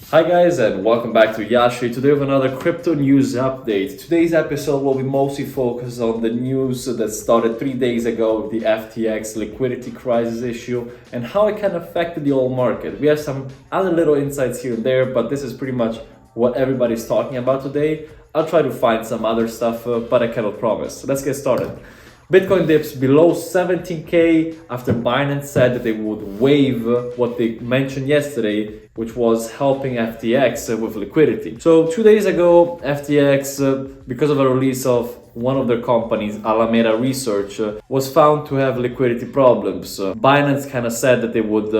Hi guys and welcome back to Yashi. Today we have another crypto news update. Today's episode will be mostly focused on the news that started 3 days ago with the FTX liquidity crisis issue and how it can affect the whole market. We have some other little insights here and there, but this is pretty much what everybody's talking about today. I'll try to find some other stuff, but I cannot promise. So let's get started. Bitcoin dips below 17K after Binance said that they would waive what they mentioned yesterday, which was helping FTX with liquidity. So 2 days ago, FTX, because of a release of one of their companies, Alameda Research, was found to have liquidity problems. Binance kind of said that they would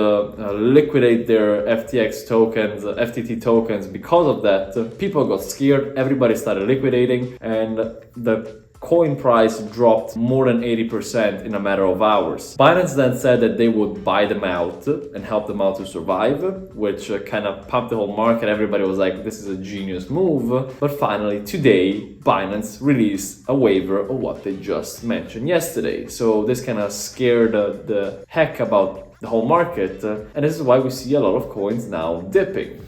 liquidate their FTX tokens, FTT tokens because of that. People got scared, everybody started liquidating, and the coin price dropped more than 80% in a matter of hours. Binance then said that they would buy them out and help them out to survive, which kind of pumped the whole market. Everybody was like, this is a genius move. But finally, today, Binance released a waiver of what they just mentioned yesterday. So this kind of scared the heck about the whole market, and this is why we see a lot of coins now dipping.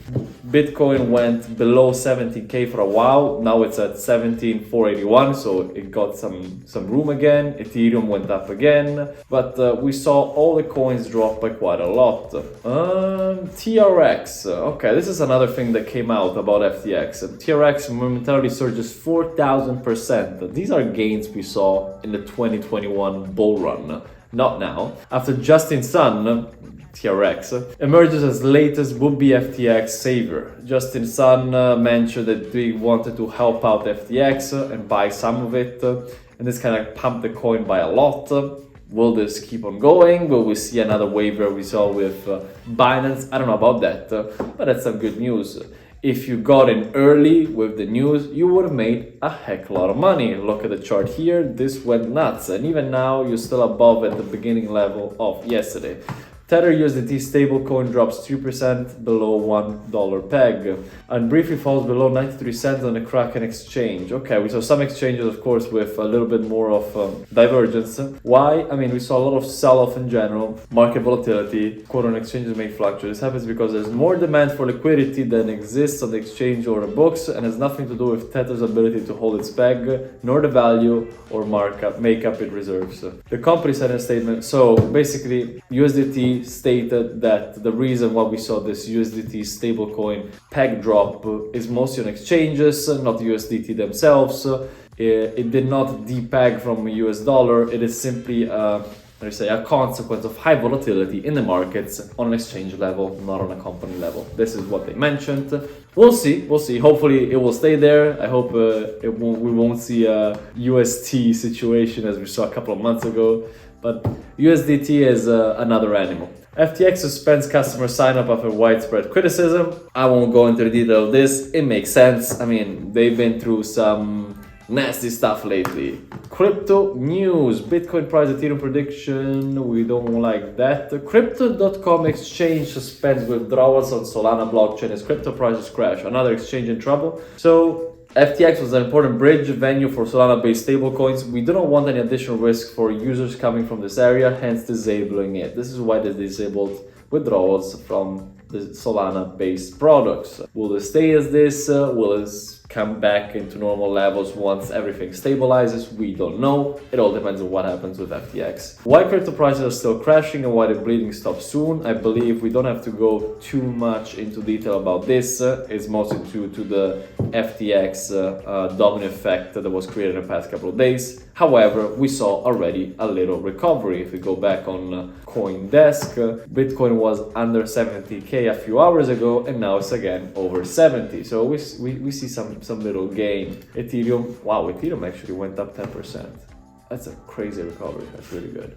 Bitcoin went below 17K for a while, now it's at 17,481, so it got some room again. Ethereum went up again, but we saw all the coins drop by quite a lot. TRX, okay, this is another thing that came out about FTX. TRX momentarily surges 4,000%. These are gains we saw in the 2021 bull run. Not now. After Justin Sun, TRX, emerges as latest would-be FTX savior. Justin Sun mentioned that they wanted to help out FTX and buy some of it, and this kind of pumped the coin by a lot. Will this keep on going? Will we see another waiver we saw with Binance? I don't know about that, but that's some good news. If you got in early with the news, you would have made a heck of a lot of money. Look at the chart here, this went nuts, and even now you're still above at the beginning level of yesterday. Tether USDT stablecoin drops 2% below $1 peg and briefly falls below 93 cents on the Kraken exchange. Okay, we saw some exchanges, of course, with a little bit more of divergence. Why? I mean, we saw a lot of sell-off in general, market volatility, quote on exchanges may fluctuate. This happens because there's more demand for liquidity than exists on the exchange or the books, and has nothing to do with Tether's ability to hold its peg, nor the value or makeup it reserves. The company said in a statement, so basically USDT stated that the reason why we saw this USDT stablecoin peg drop is mostly on exchanges, not USDT themselves. It did not depeg from a US dollar. It is simply a consequence of high volatility in the markets on an exchange level, not on a company level. This is what they mentioned. We'll see. Hopefully it will stay there. I hope we won't see a UST situation as we saw a couple of months ago. But USDT is another animal. FTX suspends customer sign-up after widespread criticism. I won't go into the detail of this. It makes sense. I mean, they've been through some nasty stuff lately. Crypto news. Bitcoin price, Ethereum prediction. We don't like that. Crypto.com exchange suspends withdrawals on Solana blockchain as crypto prices crash. Another exchange in trouble. So FTX was an important bridge venue for Solana-based stablecoins. We do not want any additional risk for users coming from this area, hence disabling it. This is why they disabled withdrawals from the Solana-based products. Will it stay as this? Will it come back into normal levels once everything stabilizes? We don't know. It all depends on what happens with FTX. Why crypto prices are still crashing and why the bleeding stops soon, I believe we don't have to go too much into detail about this. It's mostly due to the FTX domino effect that was created in the past couple of days. However, we saw already a little recovery. If we go back on CoinDesk, Bitcoin was under 70K a few hours ago and now it's again over 70. So we see some little gain. Ethereum, wow, Ethereum actually went up 10%. That's a crazy recovery. That's really good.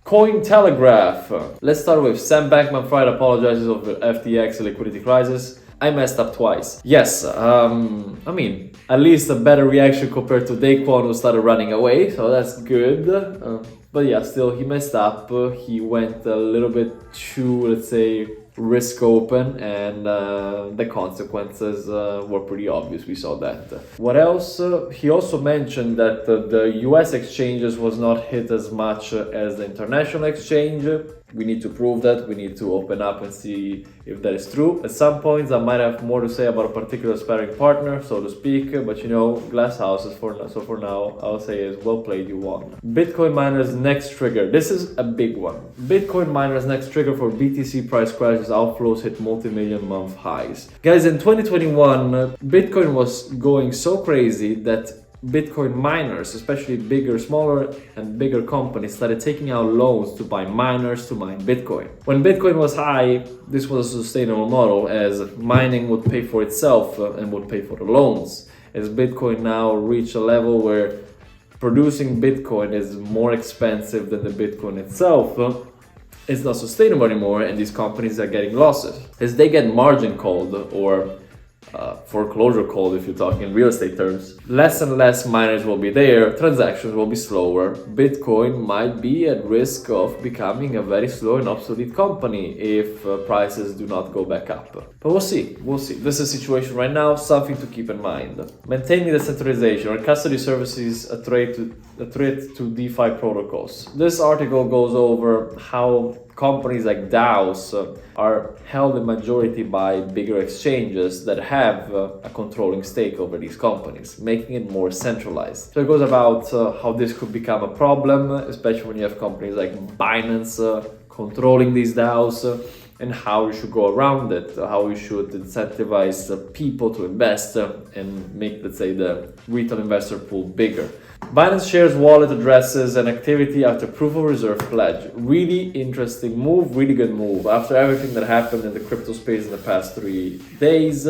Cointelegraph. Let's start with Sam Bankman-Fried apologizes over FTX liquidity crisis. I messed up twice. Yes, I mean, at least a better reaction compared to Daquan who started running away, so that's good. But yeah, still, he messed up. He went a little bit too, let's say, risk open, and the consequences were pretty obvious. We saw that. What else? He also mentioned that the US exchanges was not hit as much as the international exchange. We need to prove that. We need to open up and see if that is true. At some points, I might have more to say about a particular sparring partner, so to speak, but you know, glass houses for now. So for now, I'll say is well played, you won. Bitcoin miners' next trigger. This is a big one. Bitcoin miners' next trigger for BTC price crashes, outflows hit multi-million month highs. Guys, in 2021, Bitcoin was going so crazy that Bitcoin miners, especially bigger, smaller and bigger companies, started taking out loans to buy miners to mine Bitcoin. When Bitcoin was high, this was a sustainable model as mining would pay for itself and would pay for the loans. As Bitcoin now reached a level where producing Bitcoin is more expensive than the Bitcoin itself, it's not sustainable anymore and these companies are getting losses. As they get margin called or foreclosure called if you're talking in real estate terms, less and less miners will be there, transactions will be slower. Bitcoin might be at risk of becoming a very slow and obsolete company if prices do not go back up. But we'll see. This is a situation right now, something to keep in mind. Maintaining decentralization or custody services a threat to DeFi protocols. This article goes over how companies like DAOs are held in majority by bigger exchanges that have a controlling stake over these companies, making it more centralized. So it goes about how this could become a problem, especially when you have companies like Binance controlling these DAOs, and how you should go around it, how you should incentivize people to invest and make, let's say, the retail investor pool bigger. Binance shares wallet addresses and activity after proof of reserve pledge. Really interesting move, really good move. After everything that happened in the crypto space in the past 3 days,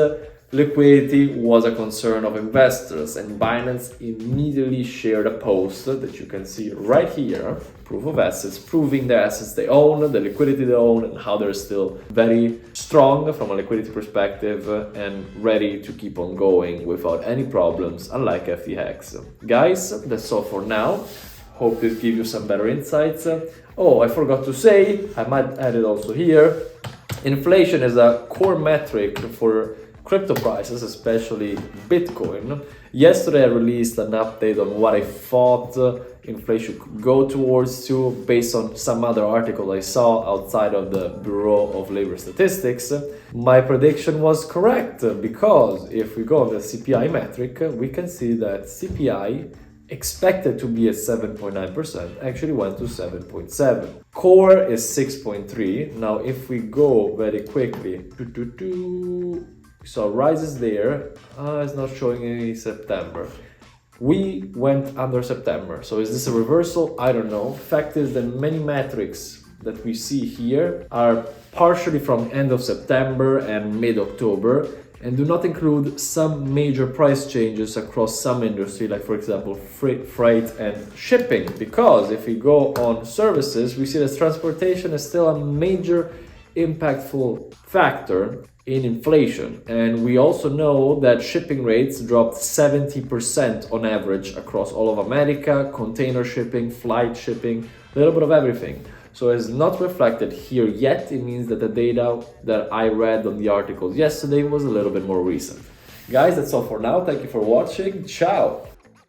liquidity was a concern of investors, and Binance immediately shared a post that you can see right here, proof of assets, proving the assets they own, the liquidity they own, and how they're still very strong from a liquidity perspective and ready to keep on going without any problems, unlike FTX. Guys, that's all for now. Hope this gives you some better insights. Oh, I forgot to say, I might add it also here, inflation is a core metric for crypto prices, especially Bitcoin. Yesterday I released an update on what I thought inflation could go towards based on some other articles I saw outside of the Bureau of Labor Statistics. My prediction was correct because if we go on the CPI metric, we can see that CPI expected to be at 7.9% actually went to 7.7. Core is 6.3. Now if we go very quickly, so rises there, it's not showing any September. We went under September. So is this a reversal? I don't know. Fact is that many metrics that we see here are partially from end of September and mid-October and do not include some major price changes across some industry, like for example freight and shipping. Because if we go on services, we see that transportation is still a major impactful factor in inflation, and we also know that shipping rates dropped 70% on average across all of America, container shipping, flight shipping, a little bit of everything. So it's not reflected here yet. It means that the data that I read on the articles yesterday was a little bit more recent. Guys, that's all for now. Thank you for watching. Ciao!